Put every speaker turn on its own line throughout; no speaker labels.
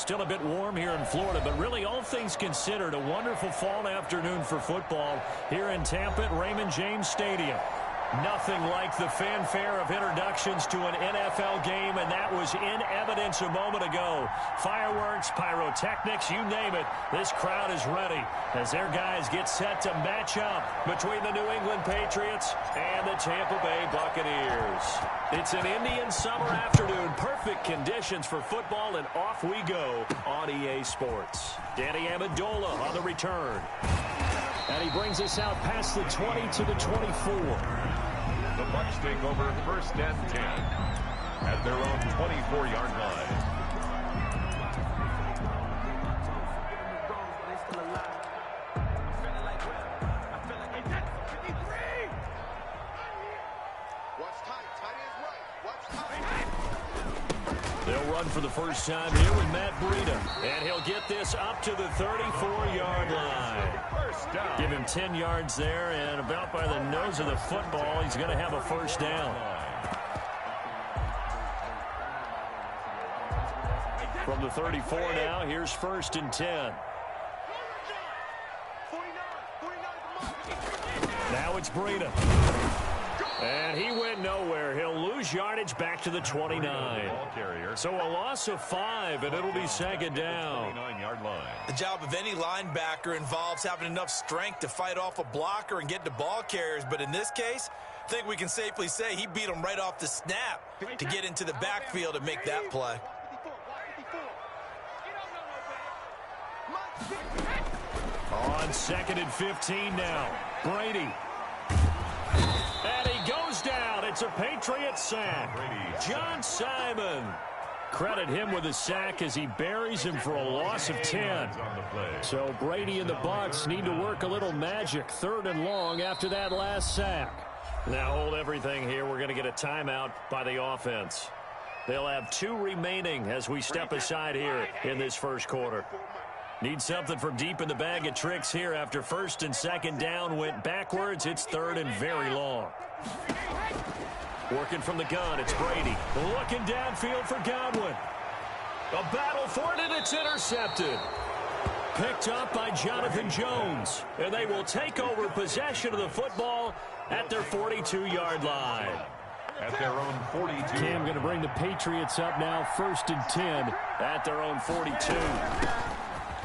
Still a bit warm here in Florida, but really all things considered, a wonderful fall afternoon for football here in Tampa at Raymond James Stadium. Nothing like the fanfare of introductions to an NFL game, and that was in evidence a moment ago. Fireworks, pyrotechnics, you name it. This crowd is ready as their guys get set to match up between the New England Patriots and the Tampa Bay Buccaneers. It's an Indian summer afternoon. Perfect conditions for football, and off we go on EA Sports. Danny Amendola on the return. And he brings us out past the 20 to the 24.
The Bucs take over first and 10 at their own 24-yard line.
They'll run for the first time here with Matt Breida. And he'll get this up to the 34-yard line. Give him 10 yards there, and about by the nose of the football, he's going to have a first down. From the 34 now, here's first and 10. Now it's Breida. And he went nowhere. He'll lose yardage back to the 29. So a loss of 5, and it'll be second down.
The job of any linebacker involves having enough strength to fight off a blocker and get to ball carriers. But in this case, I think we can safely say he beat him right off the snap to get into the backfield and make that play.
On second and 15 now. Brady. And he goes down. It's a Patriot sack. John Simon. Credit him with a sack as he buries him for a loss of 10. So Brady and the Bucs need to work a little magic. Third and long after that last sack. Now hold everything here. We're going to get a timeout by the offense. They'll have 2 remaining as we step aside here in this first quarter. Need something from deep in the bag of tricks here after first and second down went backwards. It's third and very long. Working from the gun, it's Brady. Looking downfield for Godwin. A battle for it, and it's intercepted. Picked up by Jonathan Jones. And they will take over possession of the football at their 42-yard line.
At their own 42.
Cam going to bring the Patriots up now, first and 10 at their own 42.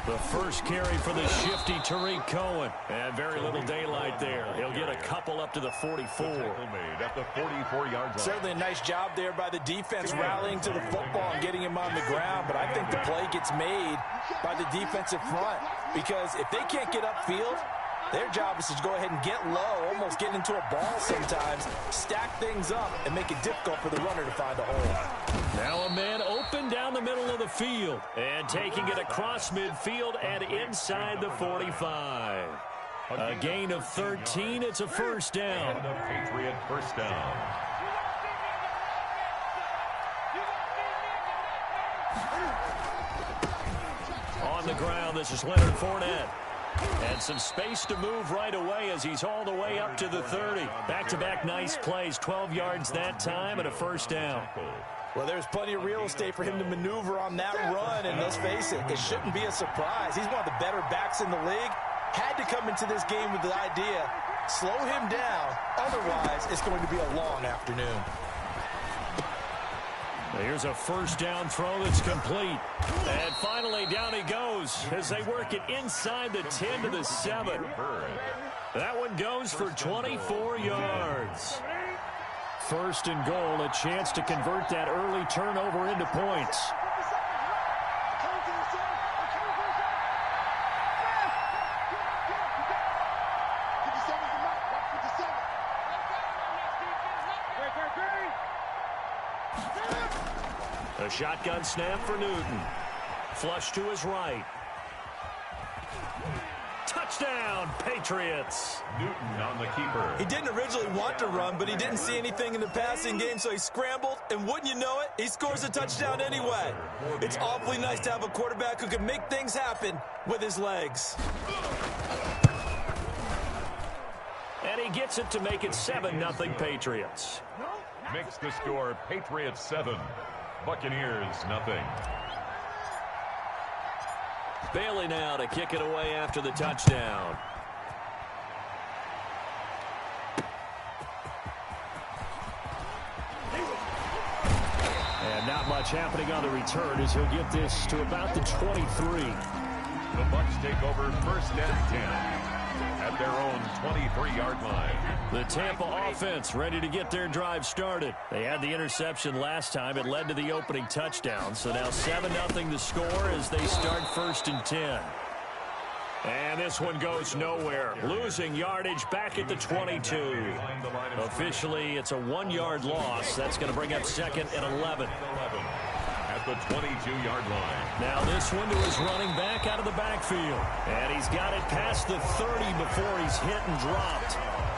The first carry for the shifty Tariq Cohen. And very little daylight there. He'll get a couple up to the 44.
Made at the 44-yard line.
Certainly a nice job there by the defense rallying to the football and getting him on the ground. But I think the play gets made by the defensive front. Because if they can't get upfield, their job is to go ahead and get low, almost get into a ball sometimes, stack things up, and make it difficult for the runner to find a hole.
Now a man open down the middle of the field. And taking it across midfield and inside the 45. A gain of 13. It's a first down.
And a Patriot first down.
On the ground, this is Leonard Fournette. And some space to move right away as he's all the way up to the 30. Back-to-back nice plays, 12 yards that time and a first down.
Well, there's plenty of real estate for him to maneuver on that run, and let's face it, it shouldn't be a surprise. He's one of the better backs in the league. Had to come into this game with the idea, slow him down, otherwise it's going to be a long afternoon.
Here's a first down throw that's complete. And finally down he goes as they work it inside the 10 to the 7. That one goes for 24 yards. First and goal, a chance to convert that early turnover into points. A shotgun snap for Newton. Flush to his right. Touchdown, Patriots.
Newton on the keeper.
He didn't originally want to run, but he didn't see anything in the passing game, so he scrambled, and wouldn't you know it, he scores a touchdown anyway. It's awfully nice to have a quarterback who can make things happen with his legs.
And he gets it to make it 7-0 Patriots.
Makes the score Patriots 7, Buccaneers 0.
Bailey now to kick it away after the touchdown. And not much happening on the return as he'll get this to about the 23.
The Bucs take over first and 10 at their own 23-yard line.
The Tampa offense ready to get their drive started. They had the interception last time. It led to the opening touchdown. So now 7-0 the score as they start first and 10. And this one goes nowhere. Losing yardage back at the 22. Officially, it's a 1-yard loss. That's going to bring up second and 11.
At the 22-yard line.
Now this one to his running back out of the backfield. And he's got it past the 30 before he's hit and dropped.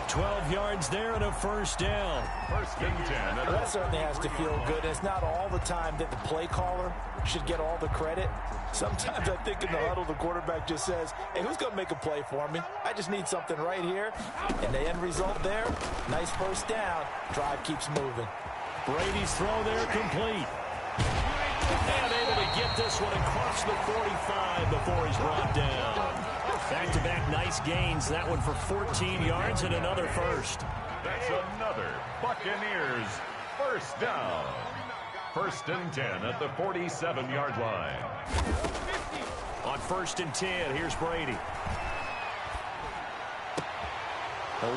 12 yards there and a first down.
First and 10.
Well, that certainly has to feel good. It's not all the time that the play caller should get all the credit. Sometimes I think in the huddle, the quarterback just says, hey, who's going to make a play for me? I just need something right here. And the end result there, nice first down. Drive keeps moving.
Brady's throw there complete. And able to get this one across the 45 before he's brought down. Back-to-back nice gains. That one for 14 yards and another first.
That's another Buccaneers first down. First and 10 at the 47-yard line.
On first and 10, here's Brady.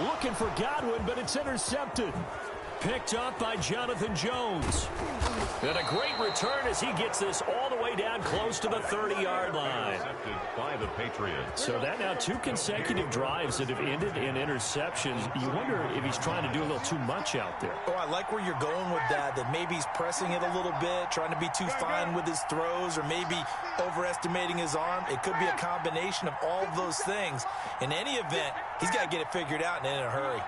Looking for Godwin, but it's intercepted. Picked up by Jonathan Jones. And a great return as he gets this all the way down close to the 30-yard line.
Intercepted by the Patriots.
So that now 2 consecutive drives that have ended in interceptions. You wonder if he's trying to do a little too much out there.
Oh, I like where you're going with that maybe he's pressing it a little bit, trying to be too fine with his throws, or maybe overestimating his arm. It could be a combination of all of those things. In any event, he's got to get it figured out and in a hurry.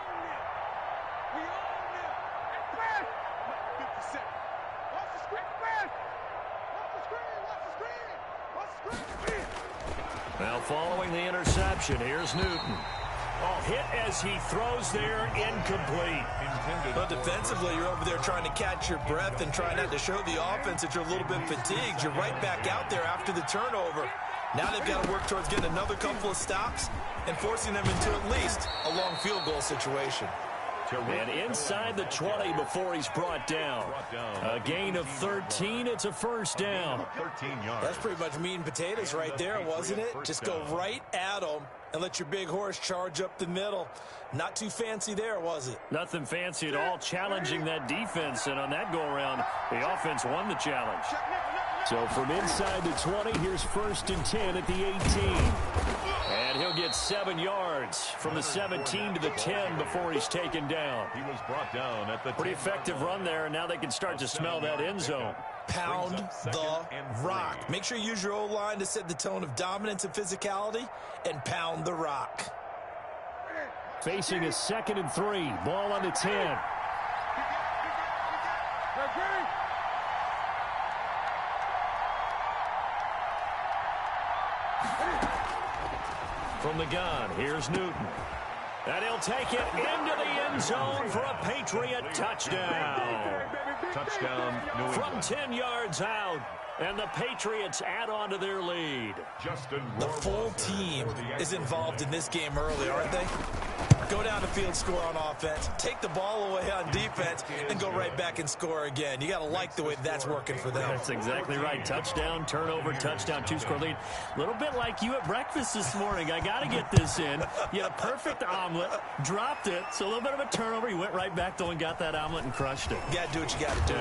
Now following the interception, here's Newton. Oh, hit as he throws there, incomplete.
But defensively, you're over there trying to catch your breath and trying not to show the offense that you're a little bit fatigued. You're right back out there after the turnover. Now they've got to work towards getting another couple of stops and forcing them into at least a long field goal situation.
And inside the 20 before he's brought down. A gain of 13. It's a first down.
13 yards.
That's pretty much meat and potatoes right there, wasn't it? Just go right at them and let your big horse charge up the middle. Not too fancy there, was it?
Nothing fancy at all, challenging that defense. And on that go-around, the offense won the challenge. So from inside the 20, here's first and 10 at the 18. And he'll get 7 yards from the 17 to the 10 before he's taken down.
He was brought down at the
pretty effective run there, and now they can start to smell that end zone.
Pound the rock. Make sure you use your O-line to set the tone of dominance and physicality, and pound the rock.
Facing a 2nd and 3. Ball on the 10. From the gun, here's Newton. And he'll take it into the end zone for a Patriot touchdown.
Touchdown, New England.
From 10 yards out, and the Patriots add on to their lead.
The full team is involved in this game early, aren't they? Go down the field, score on offense, take the ball away on defense, and go right back and score again. You got to like the way that's working for them.
That's exactly right. Touchdown, turnover, touchdown, 2-score lead. A little bit like you at breakfast this morning. I got to get this in. You had a perfect omelet, dropped it, so a little bit of a turnover. You went right back, though, and got that omelet and crushed it.
You got to do what you got to do.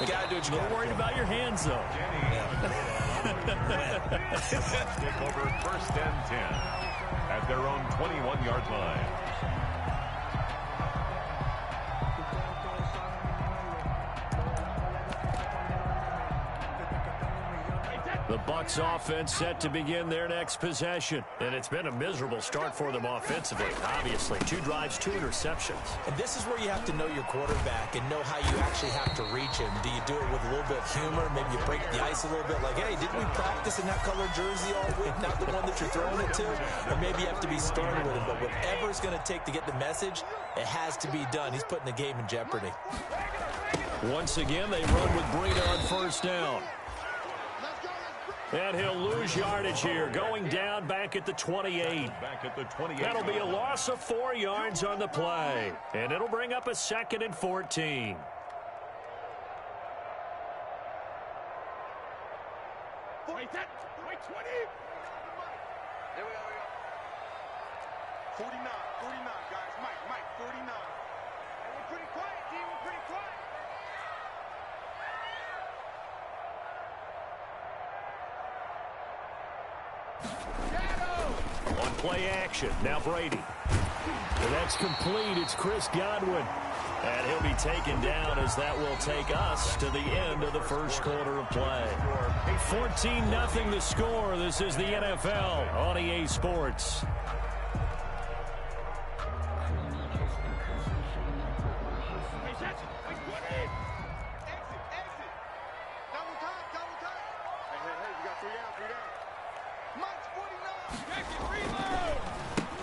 You got to do what you got to do.
A little worried about your hands, though.
Take over first and 10 at their own 21-yard line.
The Bucs offense set to begin their next possession. And it's been a miserable start for them offensively, obviously. 2 drives, 2 interceptions.
And this is where you have to know your quarterback and know how you actually have to reach him. Do you do it with a little bit of humor? Maybe you break the ice a little bit like, hey, didn't we practice in that color jersey all week? Not the one that you're throwing it to? Or maybe you have to be stern with him. But whatever it's going to take to get the message, it has to be done. He's putting the game in jeopardy.
Once again, they run with Breida on first down. And he'll lose yardage here, going down back at the 28. That'll be a loss of 4 yards on the play. And it'll bring up a 2nd and 14.
Wait, 20. Here we go. 49, guys. Mike, 49. And we're pretty quiet, team. We're pretty quiet.
On play action, now Brady. And that's complete. It's Chris Godwin. And he'll be taken down as that will take us to the end of the first quarter of play. 14-0 the score. This is the NFL on EA Sports.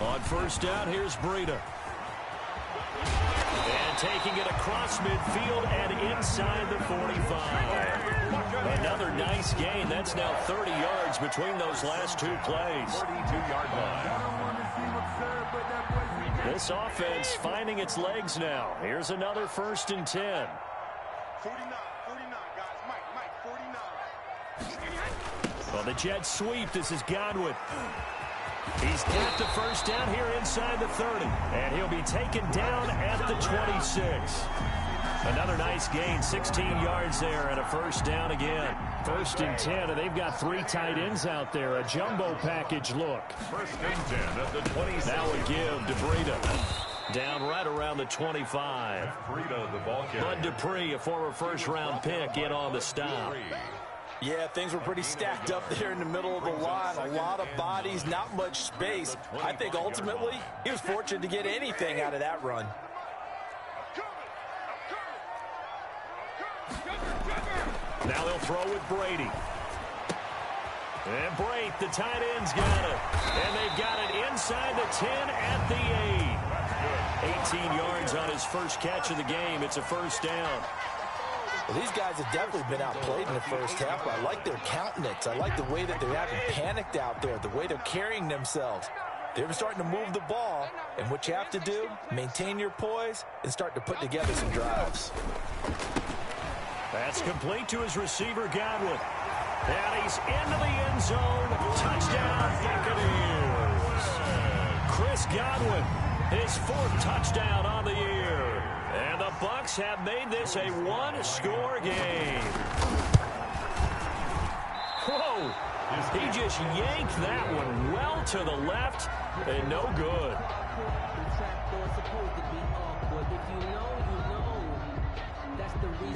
On first down, here's Breida. And taking it across midfield and inside the 45. Another nice gain. That's now 30 yards between those last 2 plays.
42-yard line.
This offense finding its legs now. Here's another 1st and 10.
49, guys. Mike, 49.
Well, the Jets sweep. This is Godwin. He's got the first down here inside the 30. And he'll be taken down at the 26. Another nice gain, 16 yards there, and a first down again. 1st and 10, and they've got 3 tight ends out there. A jumbo package look.
1st and 10 at the 26.
That would give to Breida. Down right around the 25.
Breida, the ball carrier.
Bud Dupree, a former first-round pick, in on the stop.
Yeah, things were pretty stacked up there in the middle of the line. A lot of bodies, not much space. I think ultimately he was fortunate to get anything out of that run.
Now they'll throw with Brady. And Brate, the tight end's got it. And they've got it inside the 10 at the 8. 18 yards on his first catch of the game. It's a first down.
Well, these guys have definitely been outplayed in the first half. I like their countenance. I like the way that they haven't panicked out there, the way they're carrying themselves. They're starting to move the ball, and what you have to do, maintain your poise and start to put together some drives.
That's complete to his receiver, Godwin. And he's into the end zone. Touchdown, Buccaneers. Chris Godwin, his 4th touchdown on the year. And the Bucs have made this a 1-score game. Whoa. He just yanked that one well to the left and no good.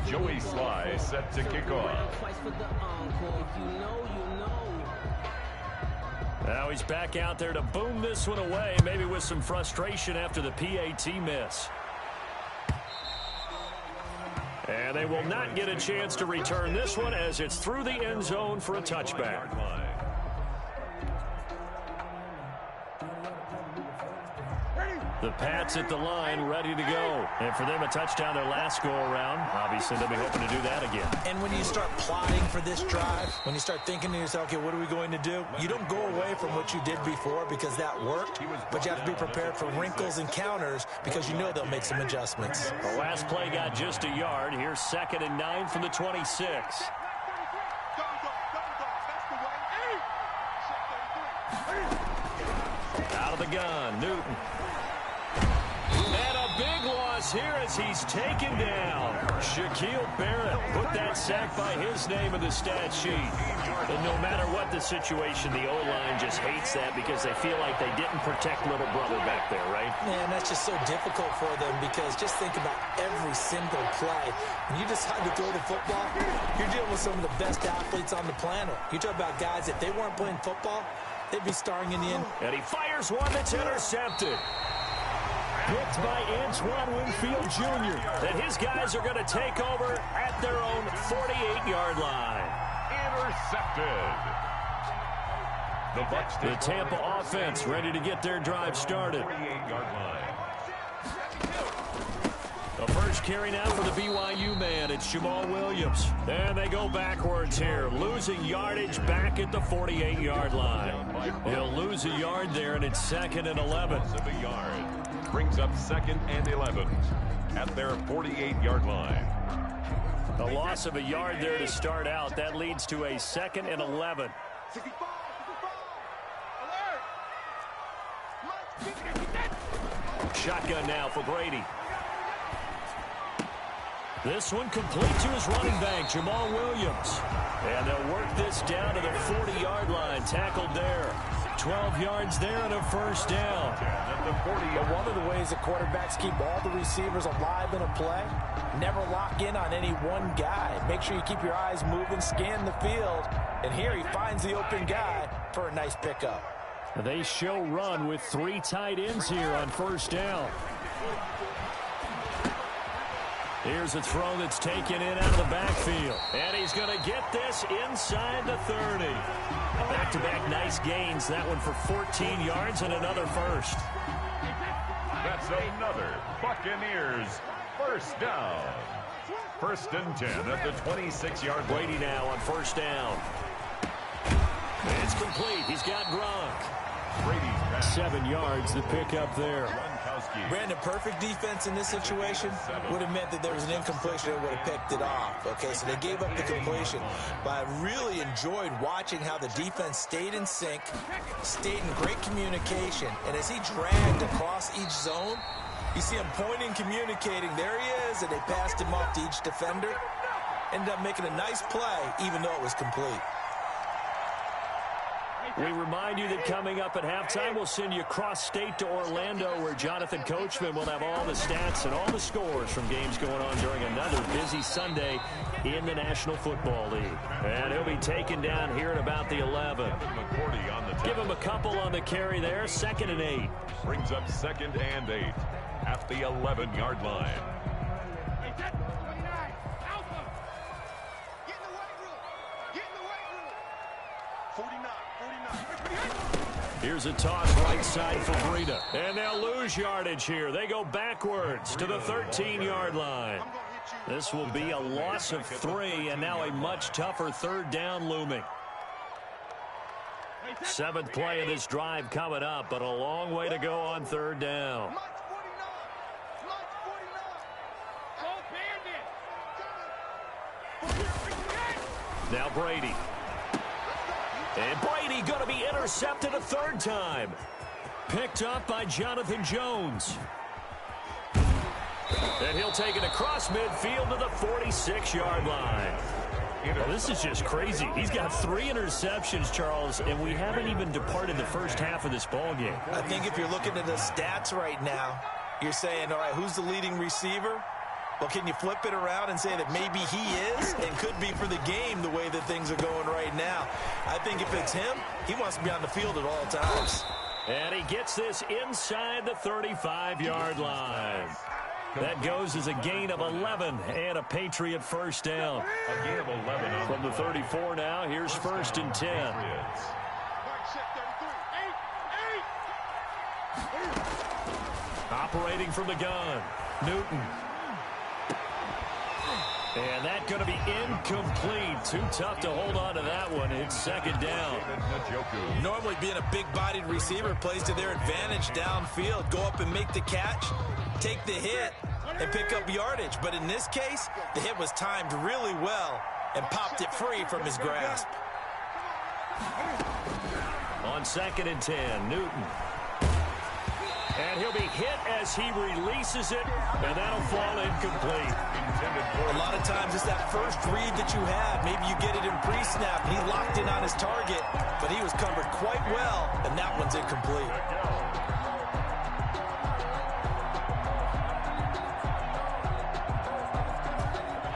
Joey Sly set to kick off.
Now he's back out there to boom this one away, maybe with some frustration after the PAT miss. And they will not get a chance to return this one as it's through the end zone for a touchback. The Pats at the line, ready to go. And for them, a touchdown their last go-around. Obviously, they'll be hoping to do that again.
And when you start plotting for this drive, when you start thinking to yourself, okay, what are we going to do? You don't go away from what you did before because that worked, but you have to be prepared for wrinkles and counters because you know they'll make some adjustments.
The last play got just a yard. Here's 2nd and 9 from the 26. Out of the gun, Newton. And a big loss here as he's taken down. Shaquille Barrett put that sack by his name in the stat sheet. And no matter what the situation, the O-line just hates that because they feel like they didn't protect little brother back there, right?
Man, that's just so difficult for them because just think about every single play. When you decide to throw the football, you're dealing with some of the best athletes on the planet. You talk about guys, if they weren't playing football, they'd be starring in the end.
And he fires one that's intercepted. Picked by Antoine Winfield Jr. And his guys are going to take over at their own 48-yard line.
Intercepted.
The Tampa offense ready to get their drive started.
48-yard line.
A first carry now for the BYU man. It's Jamal Williams. And they go backwards here, losing yardage back at the 48-yard line. He'll lose a yard there, and it's 2nd and 11.
A yard brings up 2nd and 11 at their 48-yard line.
A loss of a yard there to start out. That leads to a 2nd and 11. Shotgun now for Brady. This one complete to his running back, Jamal Williams. And they'll work this down to the 40-yard line. Tackled there. 12 yards there and a first down.
One of the ways that quarterbacks keep all the receivers alive in a play, never lock in on any one guy. Make sure you keep your eyes moving, scan the field. And here he finds the open guy for a nice pickup.
They show run with 3 tight ends here on first down. Here's a throw that's taken in out of the backfield. And he's going to get this inside the 30. Back-to-back nice gains. That one for 14 yards and another first.
That's another Buccaneers first down. 1st and 10 at the 26-yard line.
Brady now on first down. It's complete. He's got Gronk. 7 yards, the pickup there.
Brandon, perfect defense in this situation would have meant that there was an incompletion and would have picked it off. Okay, so they gave up the completion. But I really enjoyed watching how the defense stayed in sync, stayed in great communication. And as he dragged across each zone, you see him pointing, communicating. There he is, and they passed him off to each defender. Ended up making a nice play, even though it was complete.
We remind you that coming up at halftime, we'll send you cross-state to Orlando, where Jonathan Coachman will have all the stats and all the scores from games going on during another busy Sunday in the National Football League. And he'll be taken down here at about the 11. Give him a couple on the carry there, 2nd and 8.
Brings up 2nd and 8 at the 11-yard line.
Here's a toss right side for Breida. And they'll lose yardage here. They go backwards to the 13-yard line. This will be a loss of 3, and now a much tougher 3rd down looming. 7th play of this drive coming up, but a long way to go on 3rd down. Now Brady. And Brady going to be intercepted a 3rd time. Picked up by Jonathan Jones. And he'll take it across midfield to the 46-yard line. Well, this is just crazy. He's got 3 interceptions, Charles, and we haven't even departed the first half of this ball game.
I think if you're looking at the stats right now, you're saying, all right, who's the leading receiver? Well, can you flip it around and say that maybe he is and could be for the game the way that things are going right now? I think if it's him, he wants to be on the field at all times.
And he gets this inside the 35-yard line. That goes as a gain of 11 and a Patriot first down.
A gain of 11
from the 34 now. Here's 1st and 10. Operating from the gun, Newton. And that's going to be incomplete. Too tough to hold on to that one. It's 2nd down.
Normally being a big-bodied receiver plays to their advantage downfield. Go up and make the catch, take the hit, and pick up yardage. But in this case, the hit was timed really well and popped it free from his grasp.
On 2nd and 10, Newton. And he'll be hit as he releases it, and that'll fall incomplete.
A lot of times it's that first read that you have. Maybe you get it in pre-snap, and he locked in on his target, but he was covered quite well, and that one's incomplete.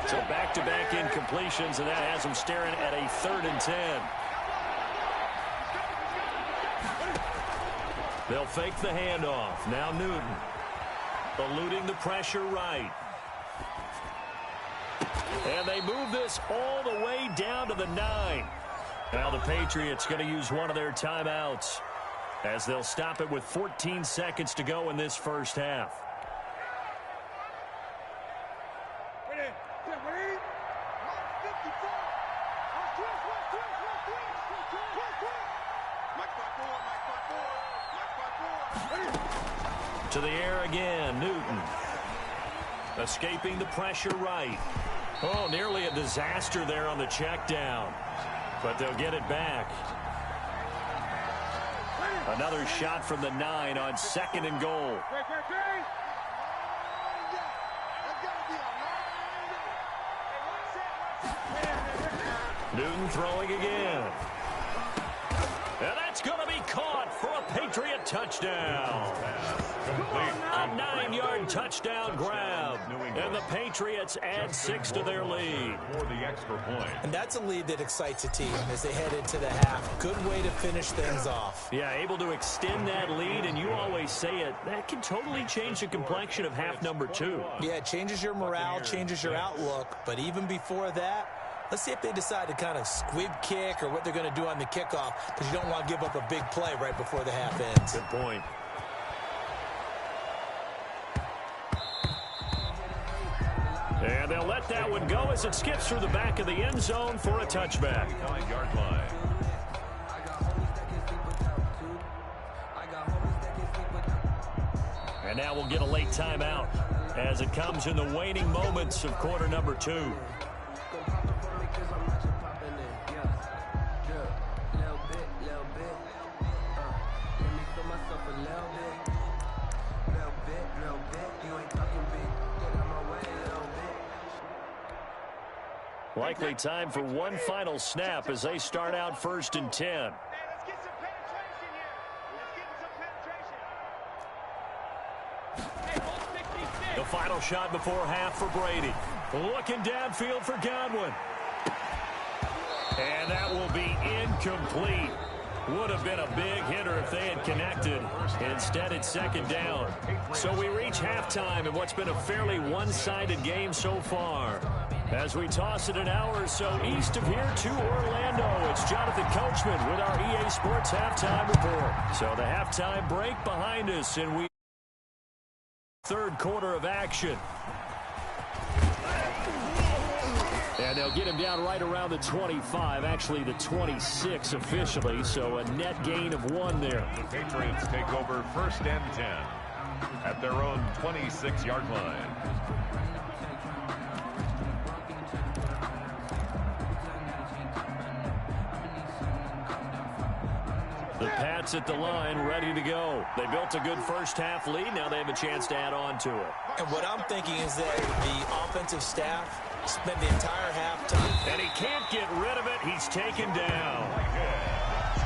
So back-to-back incompletions, and that has him staring at a 3rd and 10. They'll fake the handoff. Now Newton. Eluding the pressure right. And they move this all the way down to the 9. Now the Patriots going to use one of their timeouts as they'll stop it with 14 seconds to go in this first half. To the air again, Newton. Escaping the pressure right. Oh, nearly a disaster there on the check down. But they'll get it back. Another shot from the 9 on 2nd and goal. Newton throwing again. And that's going to be caught for a Patriot touchdown. A 9-yard touchdown grab. And the Patriots add 6 to their lead.
For the extra point.
And that's a lead that excites a team as they head into the half. Good way to finish things off.
Yeah, able to extend that lead, and you always say it, that can totally change the complexion of half number 2.
Yeah, it changes your morale, changes your outlook. But even before that, let's see if they decide to kind of squib kick or what they're going to do on the kickoff, because you don't want to give up a big play right before the half ends.
Good point. And they'll let that one go as it skips through the back of the end zone for a touchback.
9-yard line.
And now we'll get a late timeout as it comes in the waning moments of quarter number 2. Likely time for one final snap as they start out 1st and 10.
Let's get some penetration here. Let's get some penetration.
The final shot before half for Brady. Looking downfield for Godwin. And that will be incomplete. Would have been a big hitter if they had connected. Instead, it's 2nd down. So we reach halftime in what's been a fairly one-sided game so far. As we toss it an hour or so east of here to Orlando, it's Jonathan Coachman with our EA Sports Halftime Report. So the halftime break behind us, and we 3rd quarter of action. And they'll get him down right around the 25, actually the 26 officially, so a net gain of 1 there.
The Patriots take over 1st and 10 at their own 26-yard line.
The Pats at the line, ready to go. They built a good first-half lead. Now they have a chance to add on to it.
And what I'm thinking is that the offensive staff spent the entire halftime.
And he can't get rid of it. He's taken down.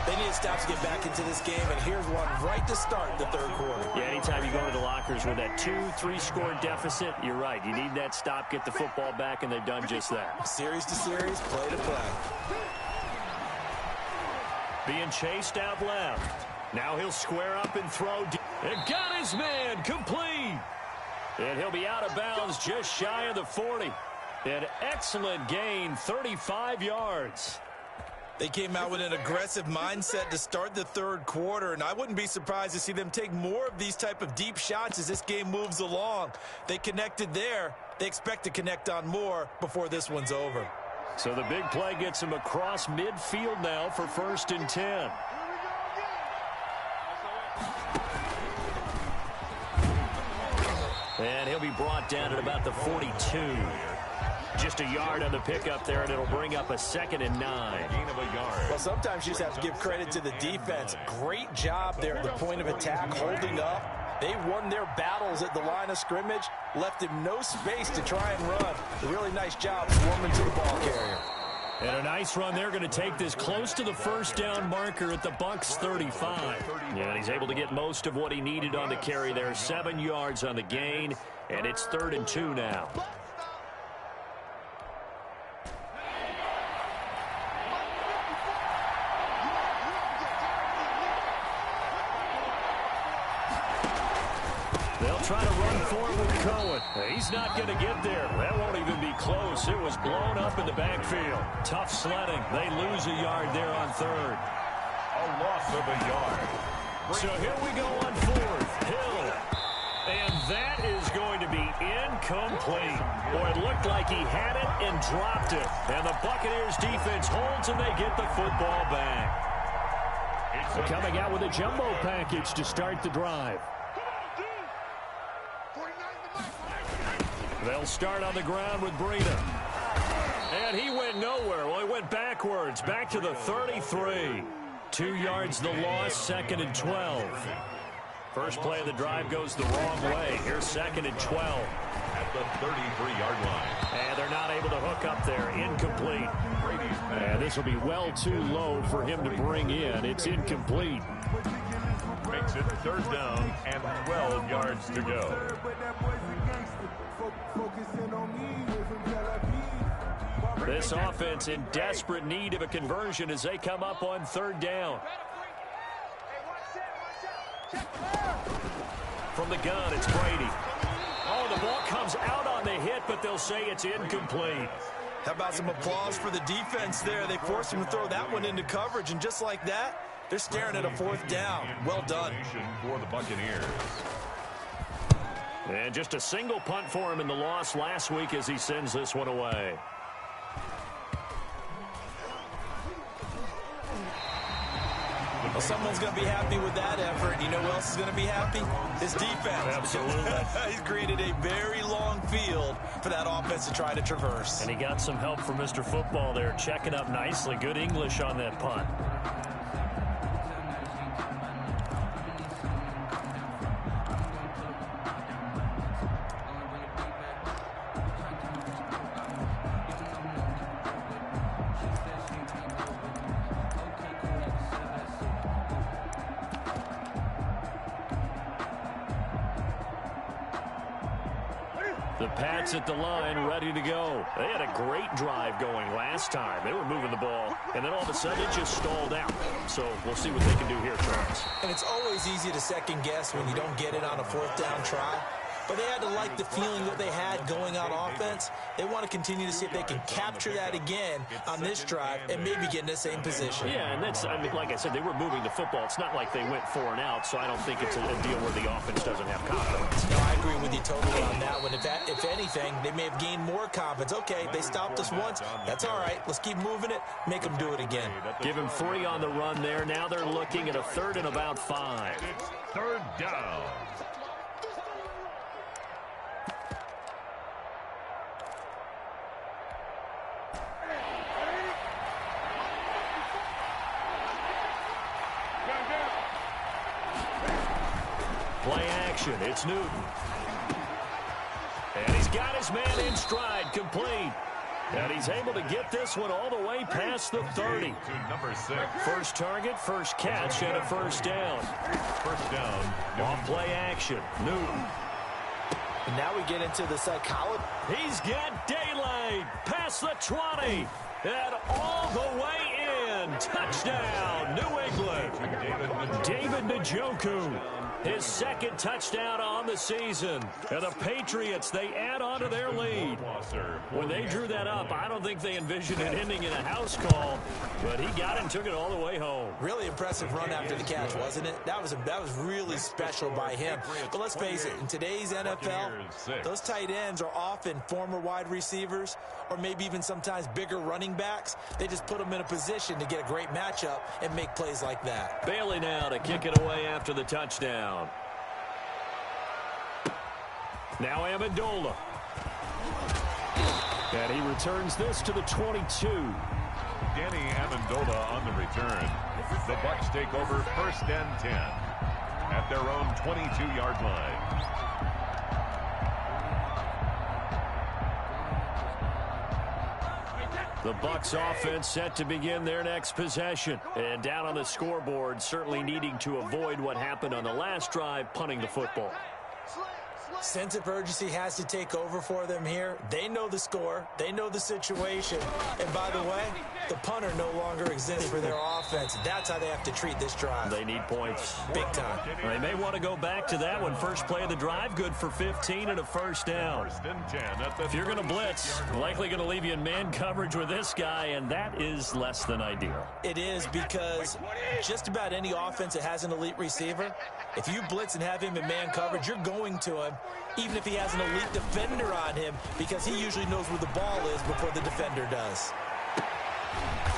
They need to stop to get back into this game, and here's one right to start the 3rd quarter.
Yeah, anytime you go to the lockers with that 2-3 deficit, you're right. You need that stop, get the football back, and they've done just that.
Series to series, play to play.
Being chased out left. Now he'll square up and throw. And got his man complete. And he'll be out of bounds just shy of the 40. An excellent gain, 35 yards.
They came out with an aggressive mindset to start the 3rd quarter, and I wouldn't be surprised to see them take more of these type of deep shots as this game moves along. They connected there. They expect to connect on more before this one's over.
So the big play gets him across midfield now for 1st and 10. And he'll be brought down at about the 42. Just a yard on the pickup there, and it'll bring up a 2nd and 9.
Gain of a yard.
Well, sometimes you just have to give credit to the defense. Great job there at the point of attack, holding up. They won their battles at the line of scrimmage, left him no space to try and run. A really nice job swarming to the ball carrier.
And a nice run there, going to take this close to the 1st down marker at the Bucs 35. Yeah, and he's able to get most of what he needed on the carry there. 7 yards on the gain, and it's 3rd and 2 now. They'll try to run forward with Cohen. He's not going to get there. That won't even be close. It was blown up in the backfield. Tough sledding. They lose a yard there on 3rd.
A loss of a yard.
So here we go on 4th. Hill. And that is going to be incomplete. Boy, it looked like he had it and dropped it. And the Buccaneers defense holds and they get the football back. Coming out with a jumbo package to start the drive. They'll start on the ground with Breida. And he went nowhere. Well, he went backwards, back to the 33. 2 yards the loss, 2nd and 12. First play of the drive goes the wrong way. Here's 2nd and 12.
At the 33-yard line.
And they're not able to hook up there. Incomplete. And this will be well too low for him to bring in. It's incomplete.
Makes it 3rd down and 12 yards to go.
This offense in desperate need of a conversion as they come up on 3rd down. From the gun, it's Brady. Oh, the ball comes out on the hit, but they'll say it's incomplete.
How about some applause for the defense there? They forced him to throw that one into coverage, and just like that, they're staring at a 4th down. Well done.
For the Buccaneers.
And just a single punt for him in the loss last week as he sends this one away.
Well, someone's going to be happy with that effort. You know who else is going to be happy? His defense.
Absolutely.
He's created a very long field for that offense to try to traverse.
And he got some help from Mr. Football there, checking up nicely. Good English on that punt. The Pats at the line, ready to go. They had a great drive going last time. They were moving the ball, and then all of a sudden it just stalled out. So we'll see what they can do here, Charles.
And it's always easy to second guess when you don't get it on a 4th down try. But they had to like the feeling that they had going on offense. They want to continue to see if they can capture that again on this drive and maybe get in the same position.
Yeah, and that's, I mean, like I said, they were moving the football. It's not like they went 4 and out, so I don't think it's a deal where the offense doesn't have confidence.
No, I agree with you totally on that one. If anything, they may have gained more confidence. Okay, they stopped us once. That's all right. Let's keep moving it. Make them do it again.
Give him 3 on the run there. Now they're looking at a 3rd and about 5.
It's 3rd down.
Play action. It's Newton. And he's got his man in stride, complete. And he's able to get this one all the way past the 30.
To number 6.
First target, first catch, and a 1st down.
1st down.
Off play action. Newton.
And now we get into the psychology.
He's got daylight past the 20. And all the way in. Touchdown, New England. David Njoku. His 2nd touchdown on the season. And the Patriots, they add on to their lead. When they drew that up, I don't think they envisioned it ending in a house call. But he got it and took it all the way home.
Really impressive run after the catch, wasn't it? That was really special by him. But let's face it, in today's NFL, those tight ends are often former wide receivers or maybe even sometimes bigger running backs. They just put them in a position to get a great matchup and make plays like that.
Bailey now to kick it away after the touchdown. Now Amendola. And he returns this to the 22.
Danny Amendola on the return. The Bucs take over 1st and 10 at their own 22-yard line.
The Bucs offense set to begin their next possession. And down on the scoreboard, certainly needing to avoid what happened on the last drive, punting the football.
Sense of urgency has to take over for them here. They know the score. They know the situation. And by the way, the punter no longer exists for their offense. That's how they have to treat this drive.
They need points.
Big time.
They may want to go back to that one. First play of the drive, good for 15 and a 1st down.
1st and 10 at the
If you're going to blitz, likely going to leave you in man coverage with this guy, and that is less than ideal.
It is, because just about any offense that has an elite receiver, if you blitz and have him in man coverage, you're going to him, even if he has an elite defender on him, because he usually knows where the ball is before the defender does.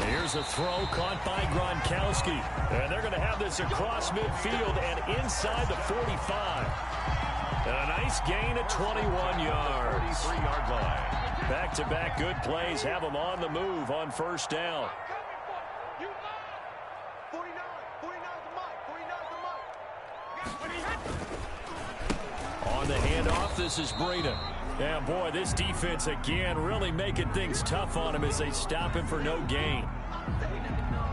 Here's a throw caught by Gronkowski. And they're going to have this across midfield and inside the 45. And a nice gain of 21 yards.
33-yard line.
Back-to-back good plays have them on the move on first down. On the handoff, this is Breida. And boy, this defense again really making things tough on him as they stop him for no gain.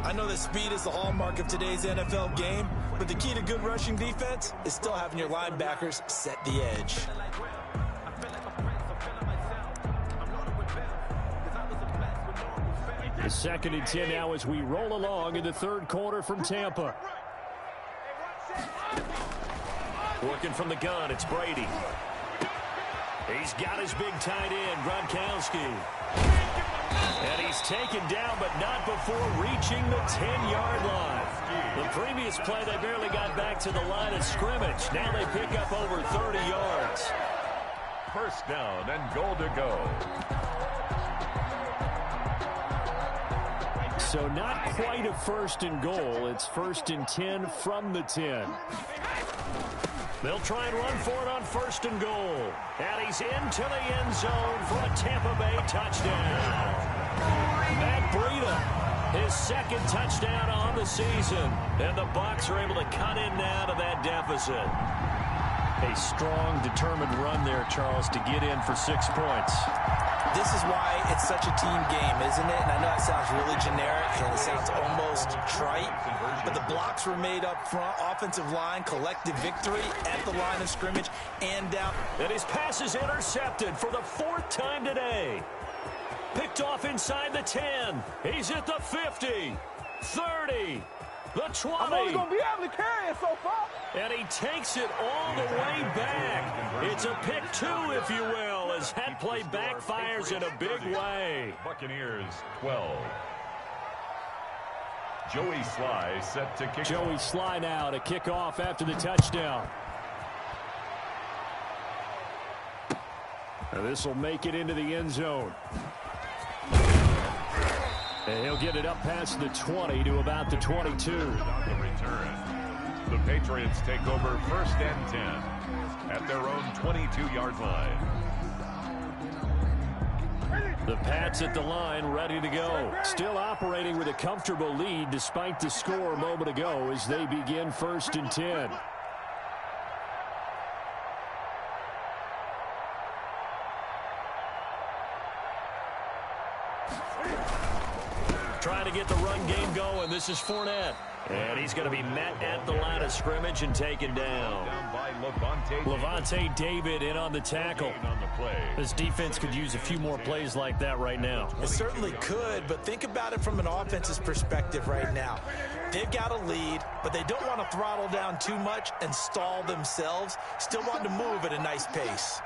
I know that speed is the hallmark of today's NFL game, but the key to good rushing defense is still having your linebackers set the edge.
The 2nd and 10 now as we roll along in the third quarter from Tampa. Working from the gun, it's Brady. He's got his big tight end, Gronkowski. And he's taken down, but not before reaching the 10-yard line. The previous play, they barely got back to the line of scrimmage. Now they pick up over 30 yards.
First down and goal to go.
So not quite a 1st and goal. It's 1st and 10 from the 10. They'll try and run for it on 1st and goal. And he's into the end zone for a Tampa Bay touchdown. Matt Breida, his 2nd touchdown on the season. And the Bucs are able to cut in now to that deficit. A strong, determined run there, Charles, to get in for 6 points.
This is why it's such a team game, isn't it? And I know that sounds really generic and it sounds almost trite, but the blocks were made up front. Offensive line, collective victory at the line of scrimmage and down.
And his pass is intercepted for the 4th time today. Picked off inside the 10. He's at the 50, 30, the 20.
I'm only going to be able to carry it so far.
And he takes it all the way back. It's a pick 2, if you will, as that play backfires in a big way.
Buccaneers 12. Joey Sly set to kick.
Joey Sly now to kick off after the touchdown. And this will make it into the end zone. And he'll get it up past the 20 to about the 22.
On the return. The Patriots take over 1st and 10 at their own 22-yard line.
The Pats at the line, ready to go. Still operating with a comfortable lead despite the score a moment ago as they begin 1st and 10. Trying to get the run game going. This is Fournette. And he's going to be met at the line of scrimmage and taken down.
By
Levante David in on the tackle. This defense could use a few more plays like that right now.
It certainly could, but think about it from an offense's perspective right now. They've got a lead, but they don't want to throttle down too much and stall themselves. Still want to move at a nice pace.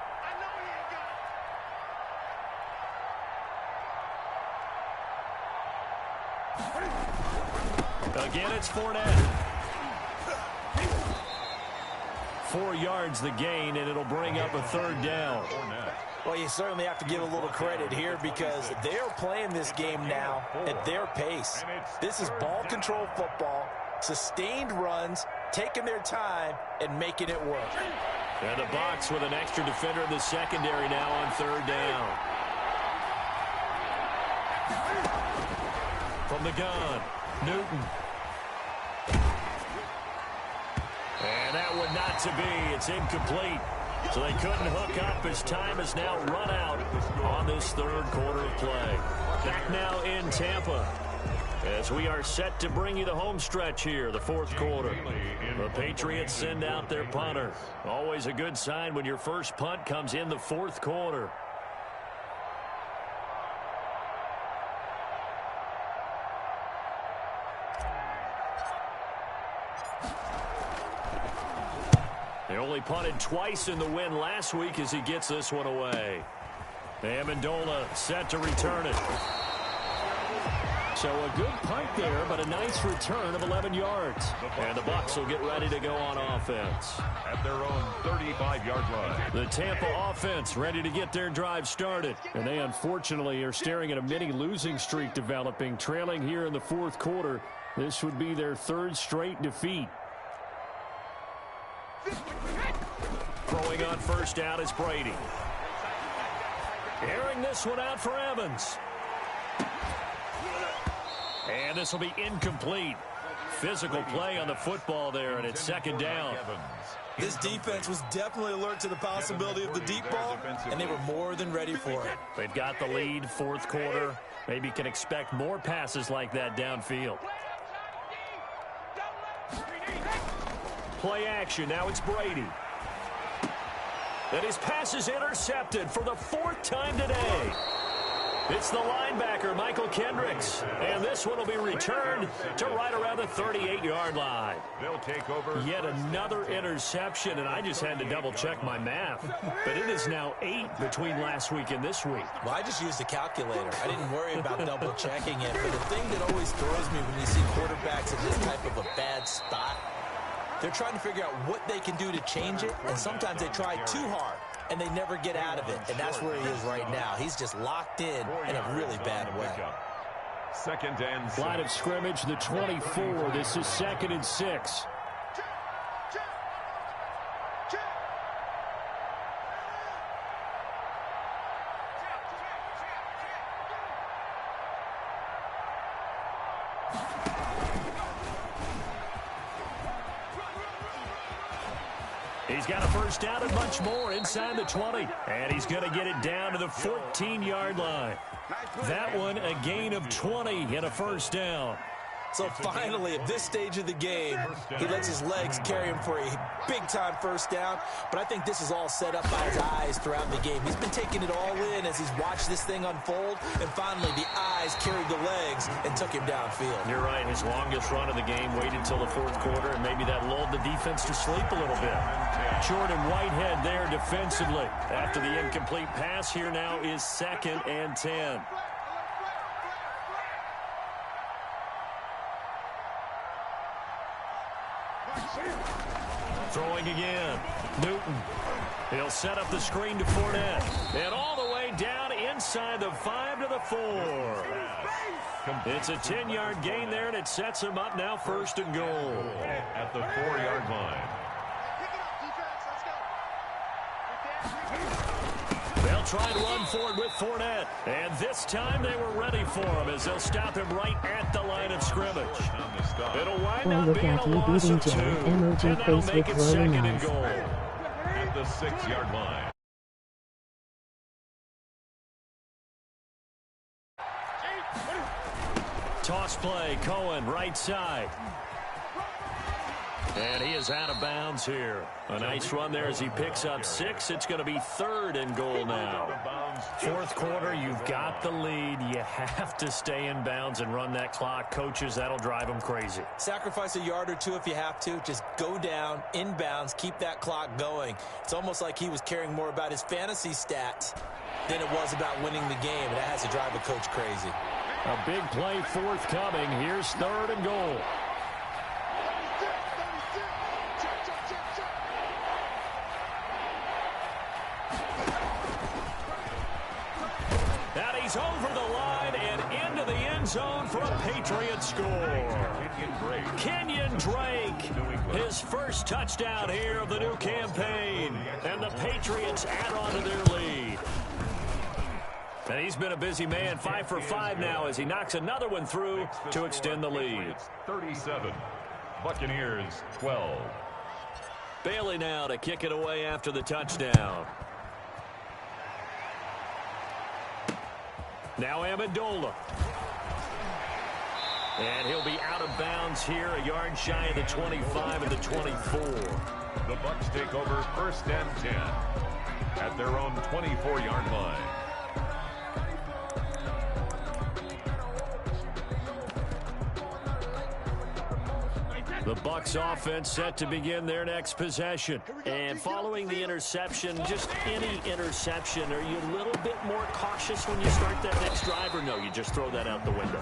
Again, it's Fournette. 4 yards the gain, and it'll bring up a 3rd down.
Well, you certainly have to give a little credit here because they're playing this game now at their pace. This is ball control football, sustained runs, taking their time, and making it work.
And the Bucs with an extra defender in the secondary now on 3rd down. From the gun, Newton. And that one not to be. It's incomplete. So they couldn't hook up as time has now run out on this 3rd quarter of play. Back now in Tampa as we are set to bring you the home stretch here, the 4th quarter. The Patriots send out their punter. Always a good sign when your first punt comes in the 4th quarter. They only punted twice in the win last week as he gets this one away. Amendola set to return it. So a good punt there, but a nice return of 11 yards. And the Bucs will get ready to go on offense.
At their own 35-yard line.
The Tampa offense ready to get their drive started. And they unfortunately are staring at a mini losing streak developing, trailing here in the 4th quarter. This would be their 3rd straight defeat. Throwing on first down is Brady. Airing this one out for Evans. And this will be incomplete. Physical play on the football there, and it's second down.
This defense was definitely alert to the possibility of the deep ball, and they were more than ready for it.
They've got the lead, fourth quarter. Maybe can expect more passes like that downfield. Play action. Now it's Brady. And his pass is intercepted for the fourth time today. It's the linebacker, Michael Kendricks. And this one will be returned to right around the 38-yard line.
They'll take over.
Yet another interception, and I just had to double-check my math. But it is now 8 between last week and this week.
Well, I just used a calculator. I didn't worry about double-checking it. But the thing that always throws me when you see quarterbacks in this type of a bad spot, they're trying to figure out what they can do to change it, and sometimes they try too hard, and they never get out of it, and that's where he is right now. He's just locked in a really bad way.
Second and 6.
Line of scrimmage, the 24. This is 2nd and 6. He's got a first down and much more inside the 20. And he's going to get it down to the 14-yard line. That one a gain of 20 and a first down.
So finally, at this stage of the game, he lets his legs carry him for a big-time first down. But I think this is all set up by his eyes throughout the game. He's been taking it all in as he's watched this thing unfold. And finally, the eyes carried the legs and took him downfield.
You're right. His longest run of the game waited till the fourth quarter, and maybe that lulled the defense to sleep a little bit. Jordan Whitehead there defensively. After the incomplete pass, here now is 2nd and 10. Throwing again. Newton. He'll set up the screen to Fournette. And all the way down inside the 5 to the 4. It's a 10-yard gain there, and it sets him up now 1st and goal.
At the 4-yard line.
They'll try and run forward with Fournette. And this time they were ready for him as they'll stop him right at the line of scrimmage. It'll wind up being a loss of 2. And that'll make it 2nd and goal.
At the 6-yard line.
Toss play, Cohen, right side. And he is out of bounds here. A nice run there as he picks up 6. It's going to be 3rd and goal now. Fourth quarter, you've got the lead. You have to stay in bounds and run that clock. Coaches, that'll drive them crazy.
Sacrifice a yard or two if you have to. Just go down, in bounds, keep that clock going. It's almost like he was caring more about his fantasy stats than it was about winning the game. And that has to drive a coach crazy.
A big play forthcoming. Here's 3rd and goal. He's over the line and into the end zone for a Patriot score. Kenyon Drake, his first touchdown here of the new campaign. And the Patriots add on to their lead. And he's been a busy man, 5 for 5 now as he knocks another one through to extend the lead.
37, Buccaneers 12.
Bailey now to kick it away after the touchdown. Now Amendola. And he'll be out of bounds here, a yard shy of the 25 and the 24.
The Bucs take over 1st and 10 at their own 24-yard line.
The Bucs offense set to begin their next possession. And following the interception, just any interception, are you a little bit more cautious when you start that next drive, or no, you just throw that out the window?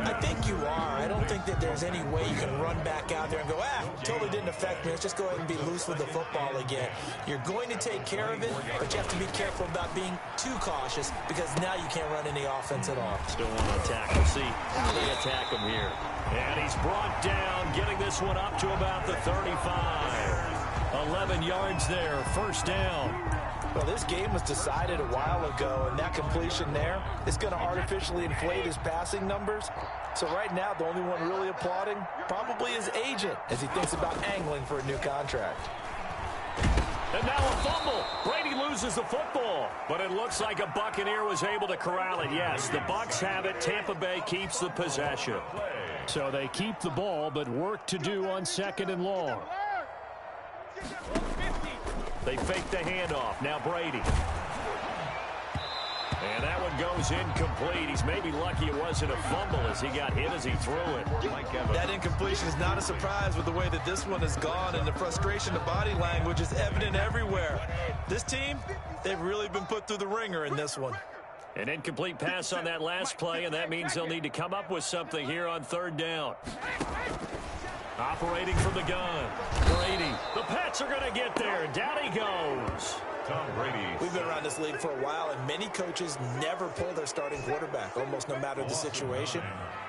I think you are. I don't think that there's any way you can run back out there and go, totally didn't affect me. Let's just go ahead and be loose with the football again. You're going to take care of it, but you have to be careful about being too cautious because now you can't run any offense at all.
Still want to attack. We'll see how they attack him here. And he's brought down, getting this one up to about the 35. 11 yards there, first down.
Well, this game was decided a while ago, and that completion there is going to artificially inflate his passing numbers. So right now, the only one really applauding probably his agent as he thinks about angling for a new contract.
And now a fumble. Brady loses the football, but it looks like a Buccaneer was able to corral it. Yes, the Bucs have it. Tampa Bay keeps the possession. So they keep the ball, but work to do on 2nd and long. They fake the handoff. Now Brady. And that one goes incomplete. He's maybe lucky it wasn't a fumble as he got hit as he threw it.
That incompletion is not a surprise with the way that this one has gone, and the frustration, the body language is evident everywhere. This team, they've really been put through the ringer in this one.
An incomplete pass on that last play, and that means they'll need to come up with something here on 3rd down. Operating from the gun. Brady. The Pats are going to get there. Down he goes.
Tom Brady.
We've been around this league for a while, and many coaches never pull their starting quarterback, almost no matter the situation.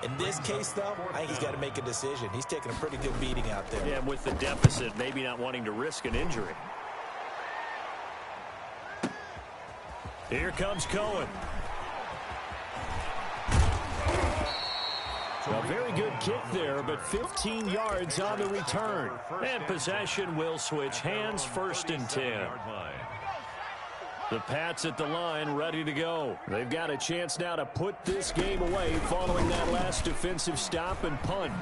In this case, though, I think he's got to make a decision. He's taking a pretty good beating out there.
Yeah, with the deficit, maybe not wanting to risk an injury. Here comes Cohen. A very good kick there, but 15 yards on the return. And possession will switch hands, 1st and 10. The Pats at the line, ready to go. They've got a chance now to put this game away following that last defensive stop and punt.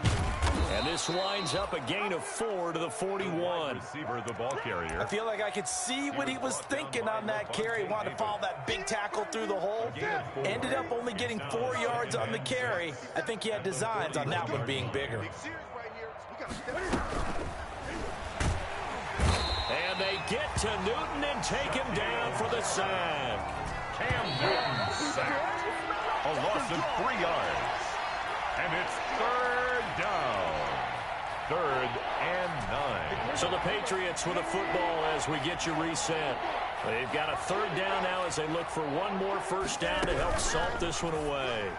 And this winds up a gain of 4 to the 41.
Receiver, the ball carrier.
I feel like I could see what he was thinking on that carry. He wanted to follow that big tackle through the hole. Ended up only getting 4 yards on the carry. I think he had designs on that one being bigger.
And they get to Newton and take him down for the sack.
Cam Newton sacked. A loss of 3 yards. And it's 3rd down. 3rd and 9.
So the Patriots with a football as we get you reset. They've got a 3rd down now as they look for one more first down to help salt this one away.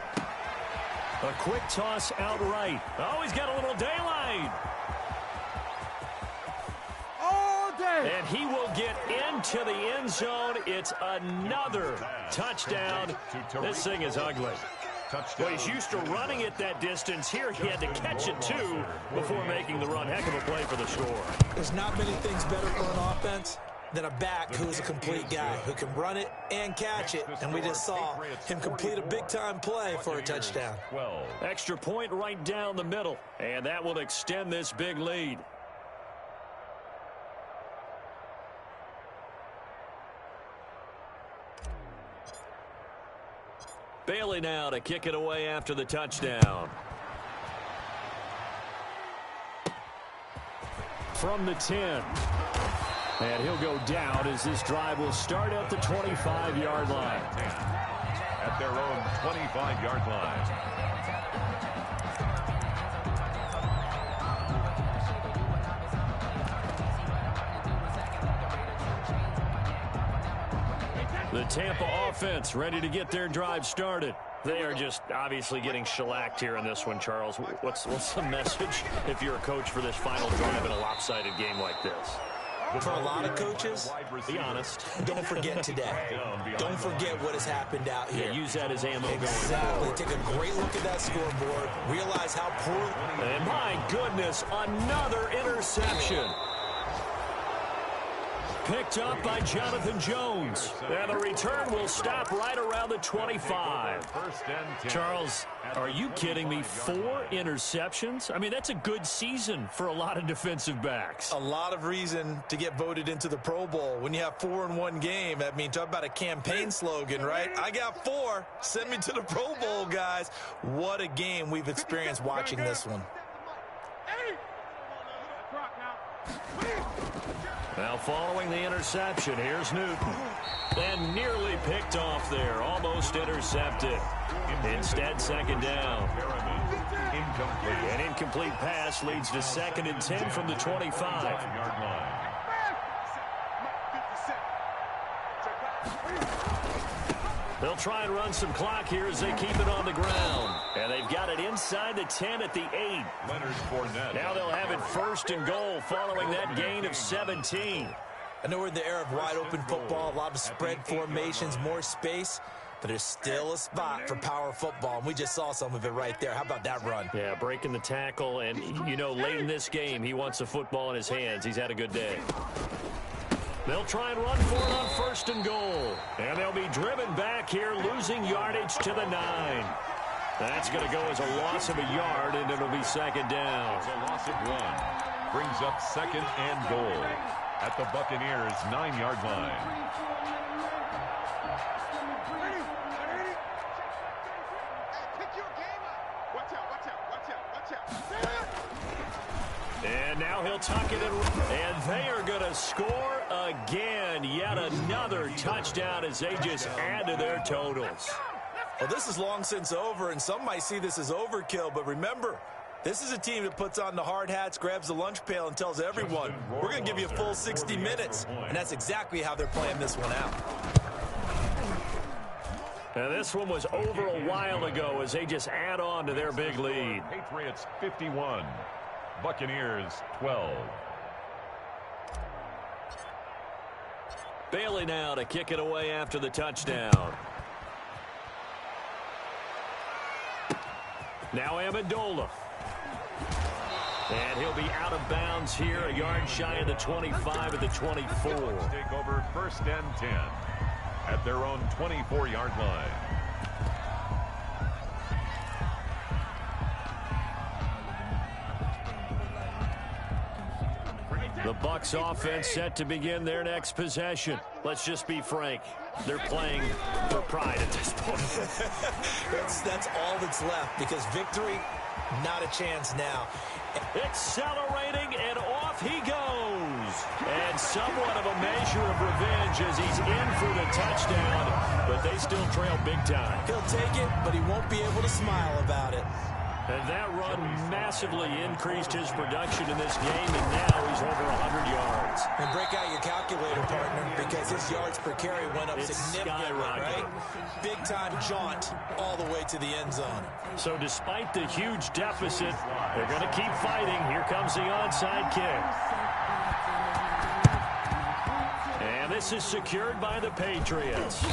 A quick toss outright. Oh, he's got a little daylight. And he will get into the end zone. It's another touchdown. This thing is ugly. Well, he's used to running it that distance. Here he had to catch it, too, before making the run. Heck of a play for the score.
There's not many things better for an offense than a back who's a complete guy who can run it and catch it. And we just saw him complete a big-time play for a touchdown.
Extra point right down the middle. And that will extend this big lead. Bailey now to kick it away after the touchdown. From the 10. And he'll go down as this drive will start at the 25-yard line.
At their own 25-yard line.
The Tampa offense ready to get their drive started. They are just obviously getting shellacked here in this one, Charles. What's the message if you're a coach for this final drive in a lopsided game like this?
For a lot of coaches,
be honest.
Don't forget today. Don't forget what has happened out here.
Yeah, use that as ammo
exactly.
going forward.
Take a great look at that scoreboard. Realize how poor.
And my goodness, another interception. Picked up by Jonathan Jones. And the return will stop right around the 25. Charles, are you kidding me? 4 interceptions? I mean, that's a good season for a lot of defensive backs.
A lot of reason to get voted into the Pro Bowl. When you have 4 in one game, I mean, talk about a campaign slogan, right? I got 4. Send me to the Pro Bowl, guys. What a game we've experienced watching this one.
Now following the interception, here's Newton. And nearly picked off there, almost intercepted. Instead, 2nd down. An incomplete pass leads to 2nd and 10 from the 25. They'll try and run some clock here as they keep it on the ground. And they've got it inside the 10 at the 8.
Leonard Fournette.
Now they'll have it 1st and goal following that gain of 17.
I know we're in the era of wide-open football, a lot of spread formations, more space, but there's still a spot for power football, and we just saw some of it right there. How about that run?
Yeah, breaking the tackle, and, you know, late in this game, he wants the football in his hands. He's had a good day. They'll try and run for it on 1st and goal. And they'll be driven back here, losing yardage to the 9. That's going to go as a loss of a yard, and it'll be 2nd down.
It's a loss of 1. Brings up 2nd and goal at the Buccaneers' 9-yard line.
And now he'll tuck it in, and they are going to score again. Yet another touchdown as they just add to their totals.
Well, this is long since over, and some might see this as overkill, but remember, this is a team that puts on the hard hats, grabs the lunch pail, and tells everyone, we're going to give you a full 60 minutes. And that's exactly how they're playing this one out.
Now, this one was over a while ago as they just add on to their big lead.
Patriots 51. Buccaneers 12.
Bailey now to kick it away after the touchdown. Now Amendola. And he'll be out of bounds here, a yard shy of the 25 at the 24.
Take over 1st and 10 at their own 24-yard line.
The Bucs offense set to begin their next possession. Let's just be frank. They're playing for pride at this point.
That's all that's left, because victory, not a chance now.
Accelerating, and off he goes. And somewhat of a measure of revenge as he's in for the touchdown, but they still trail big time.
He'll take it, but he won't be able to smile about it.
And that run massively increased his production in this game, and now he's over 100 yards.
And break out your calculator, partner, because his yards per carry went up significantly, right? Big-time jaunt all the way to the end zone.
So despite the huge deficit, they're going to keep fighting. Here comes the onside kick. And this is secured by the Patriots.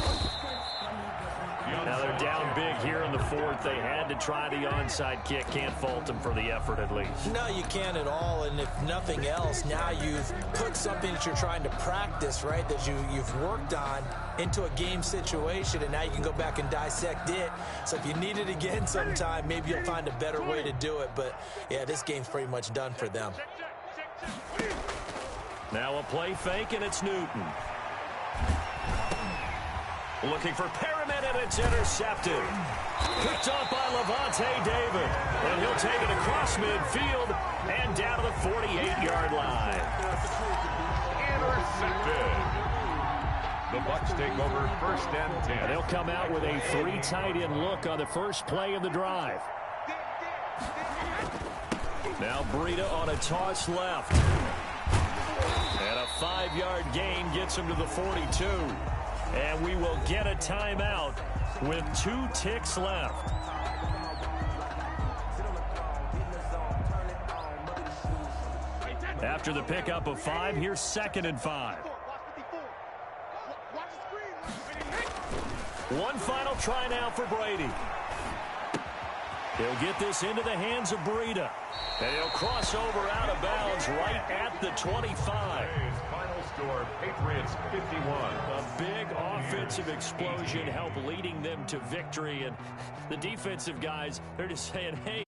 Now they're down big here in the 4th. They had to try the onside kick. Can't fault them for the effort, at least.
No, you can't at all. And if nothing else, now you've put something that you're trying to practice, right, that you've worked on into a game situation, and now you can go back and dissect it. So if you need it again sometime, maybe you'll find a better way to do it. But, yeah, this game's pretty much done for them.
Now a play fake, and it's Newton. Looking for Perriman, and it's intercepted. Picked off by Levante David. And he'll take it across midfield and down to the 48-yard line.
Intercepted. The Bucs take over 1st and 10.
And they'll come out with a 3 tight end look on the first play of the drive. Now Breida on a toss left. And a 5-yard gain gets him to the 42. And we will get a timeout with 2 ticks left. After the pickup of 5, here's 2nd and 5. One final try now for Brady. He'll get this into the hands of Breida. And he'll cross over out of bounds right at the 25.
Final score, Patriots 51.
A big offensive explosion helped leading them to victory. And the defensive guys, they're just saying, hey,